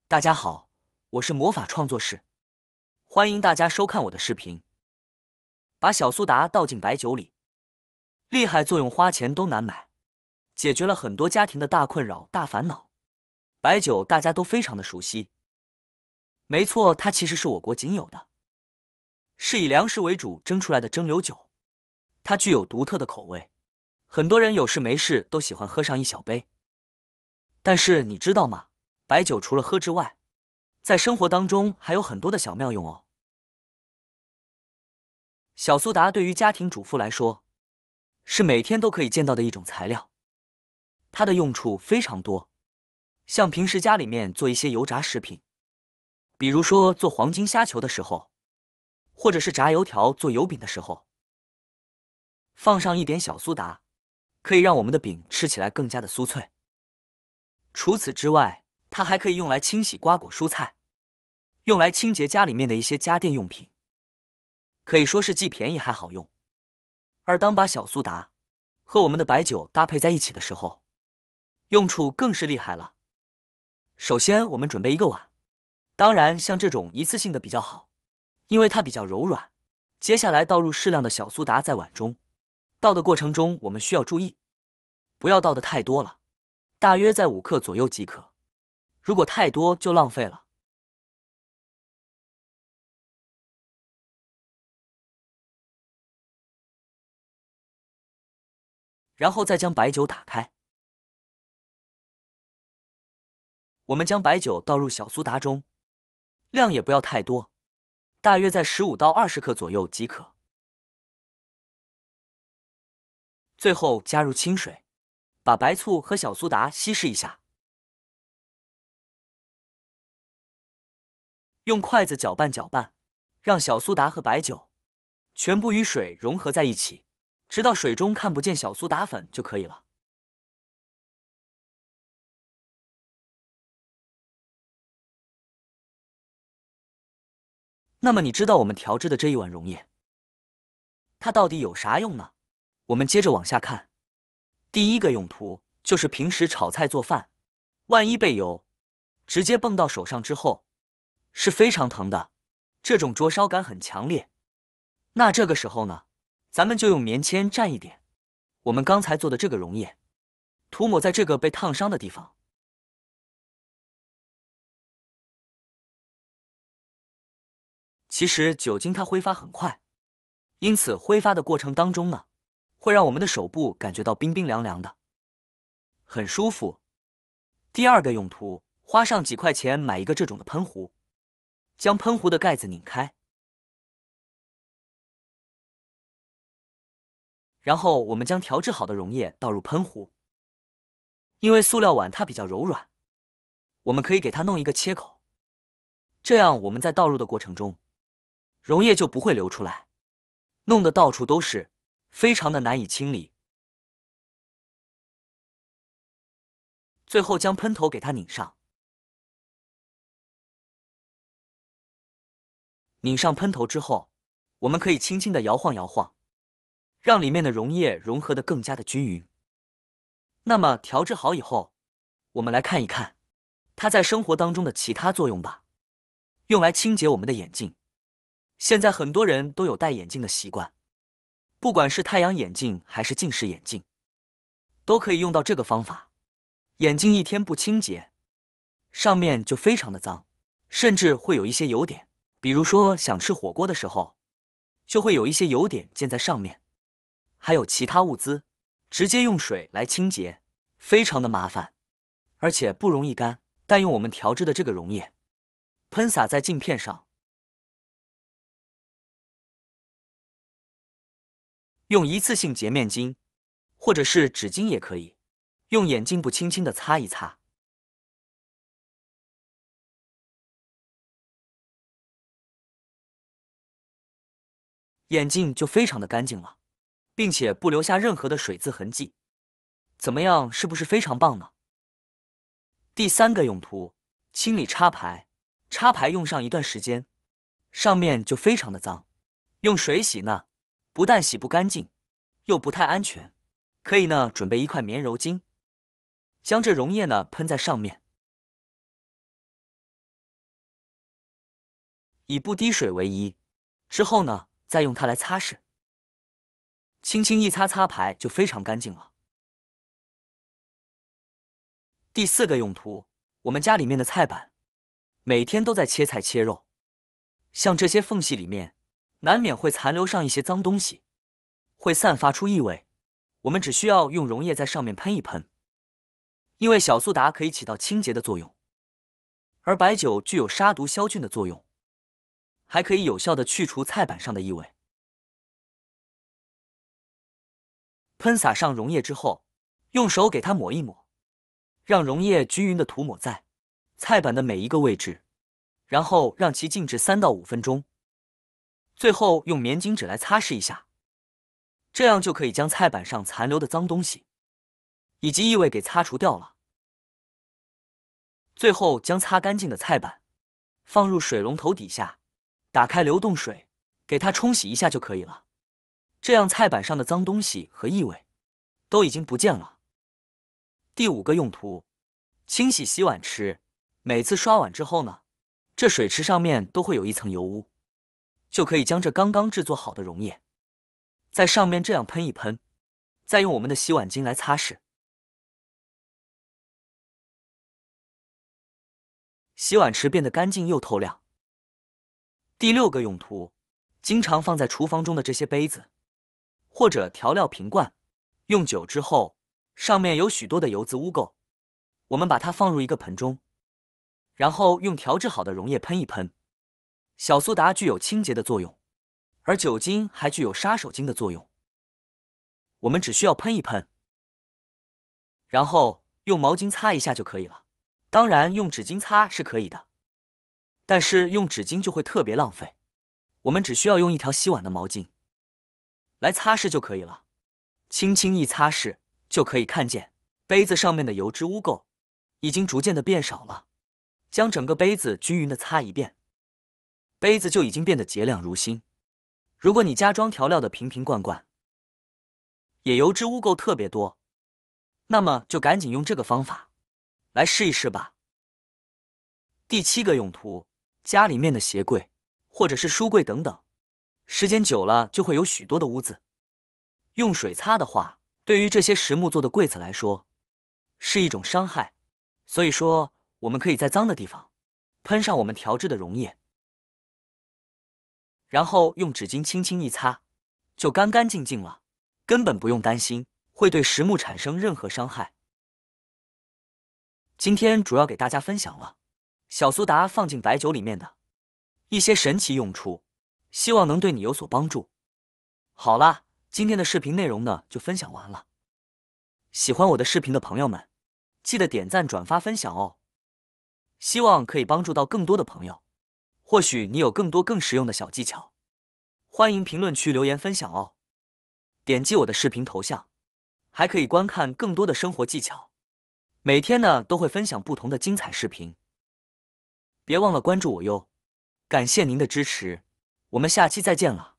大家好，我是魔法创作室，欢迎大家收看我的视频。把小苏打倒进白酒里，厉害作用花钱都难买，解决了很多家庭的大困扰、大烦恼。白酒大家都非常的熟悉，没错，它其实是我国仅有的，是以粮食为主蒸出来的蒸馏酒，它具有独特的口味，很多人有事没事都喜欢喝上一小杯。但是你知道吗？白酒除了喝之外，在生活当中还有很多的小妙用哦。小苏打对于家庭主妇来说，是每天都可以见到的一种材料，它的用处非常多。像平时家里面做一些油炸食品，比如说做黄金虾球的时候，或者是炸油条做油饼的时候，放上一点小苏打，可以让我们的饼吃起来更加的酥脆。除此之外，它还可以用来清洗瓜果蔬菜，用来清洁家里面的一些家电用品，可以说是既便宜还好用。而当把小苏打和我们的白酒搭配在一起的时候，用处更是厉害了。首先，我们准备一个碗，当然像这种一次性的比较好，因为它比较柔软。接下来倒入适量的小苏打在碗中，倒的过程中我们需要注意，不要倒的太多了，大约在5克左右即可，如果太多就浪费了。然后再将白酒打开，我们将白酒倒入小苏打中，量也不要太多，大约在15到20克左右即可。最后加入清水，把白醋和小苏打稀释一下，用筷子搅拌搅拌，让小苏打和白酒全部与水融合在一起，直到水中看不见小苏打粉就可以了。那么你知道我们调制的这一碗溶液，它到底有啥用呢？我们接着往下看。第一个用途就是平时炒菜做饭，万一被油直接蹦到手上之后，是非常疼的，这种灼烧感很强烈。那这个时候呢，咱们就用棉签蘸一点我们刚才做的这个溶液，涂抹在这个被烫伤的地方。其实酒精它挥发很快，因此挥发的过程当中呢，会让我们的手部感觉到冰冰凉凉的，很舒服。第二个用途，花上几块钱买一个这种的喷壶，将喷壶的盖子拧开，然后我们将调制好的溶液倒入喷壶。因为塑料碗它比较柔软，我们可以给它弄一个切口，这样我们在倒入的过程中，溶液就不会流出来，弄得到处都是，非常的难以清理。最后将喷头给它拧上，拧上喷头之后，我们可以轻轻的摇晃摇晃，让里面的溶液融合得更加的均匀。那么调制好以后，我们来看一看它在生活当中的其他作用吧。用来清洁我们的眼睛，现在很多人都有戴眼镜的习惯，不管是太阳眼镜还是近视眼镜，都可以用到这个方法。眼睛一天不清洁，上面就非常的脏，甚至会有一些油点，比如说想吃火锅的时候，就会有一些油点溅在上面，还有其他物资，直接用水来清洁，非常的麻烦，而且不容易干。但用我们调制的这个溶液，喷洒在镜片上，用一次性洁面巾或者是纸巾也可以，用眼镜布轻轻的擦一擦，眼镜就非常的干净了，并且不留下任何的水渍痕迹。怎么样，是不是非常棒呢？第三个用途，清理插排。插排用上一段时间，上面就非常的脏，用水洗呢，不但洗不干净，又不太安全。可以呢，准备一块棉柔巾，将这溶液呢喷在上面，以不滴水为宜。之后呢，再用它来擦拭，轻轻一擦，擦牌就非常干净了。第4个用途，我们家里面的菜板，每天都在切菜切肉，像这些缝隙里面，难免会残留上一些脏东西，会散发出异味。我们只需要用溶液在上面喷一喷，因为小苏打可以起到清洁的作用，而白酒具有杀毒消菌的作用，还可以有效的去除菜板上的异味。喷洒上溶液之后，用手给它抹一抹，让溶液均匀的涂抹在菜板的每一个位置，然后让其静置3到5分钟。最后用棉巾纸来擦拭一下，这样就可以将菜板上残留的脏东西以及异味给擦除掉了。最后将擦干净的菜板放入水龙头底下，打开流动水，给它冲洗一下就可以了。这样菜板上的脏东西和异味都已经不见了。第5个用途，清洗洗碗池。每次刷碗之后呢，这水池上面都会有一层油污，就可以将这刚刚制作好的溶液在上面这样喷一喷，再用我们的洗碗巾来擦拭，洗碗池变得干净又透亮。第6个用途，经常放在厨房中的这些杯子或者调料瓶罐，用久之后上面有许多的油渍污垢，我们把它放入一个盆中，然后用调制好的溶液喷一喷。小苏打具有清洁的作用，而酒精还具有杀手精的作用。我们只需要喷一喷，然后用毛巾擦一下就可以了。当然用纸巾擦是可以的，但是用纸巾就会特别浪费，我们只需要用一条洗碗的毛巾来擦拭就可以了。轻轻一擦拭，就可以看见杯子上面的油脂污垢已经逐渐的变少了。将整个杯子均匀的擦一遍，杯子就已经变得洁亮如新。如果你家装调料的瓶瓶罐罐也油脂污垢特别多，那么就赶紧用这个方法来试一试吧。第7个用途，家里面的鞋柜或者是书柜等等，时间久了就会有许多的污渍。用水擦的话，对于这些实木做的柜子来说是一种伤害，所以说我们可以在脏的地方喷上我们调制的溶液，然后用纸巾轻轻一擦，就干干净净了，根本不用担心会对实木产生任何伤害。今天主要给大家分享了小苏打放进白酒里面的一些神奇用处，希望能对你有所帮助。好啦，今天的视频内容呢就分享完了。喜欢我的视频的朋友们，记得点赞、转发、分享哦。希望可以帮助到更多的朋友，或许你有更多更实用的小技巧，欢迎评论区留言分享哦。点击我的视频头像，还可以观看更多的生活技巧。每天呢都会分享不同的精彩视频，别忘了关注我哟。感谢您的支持，我们下期再见了。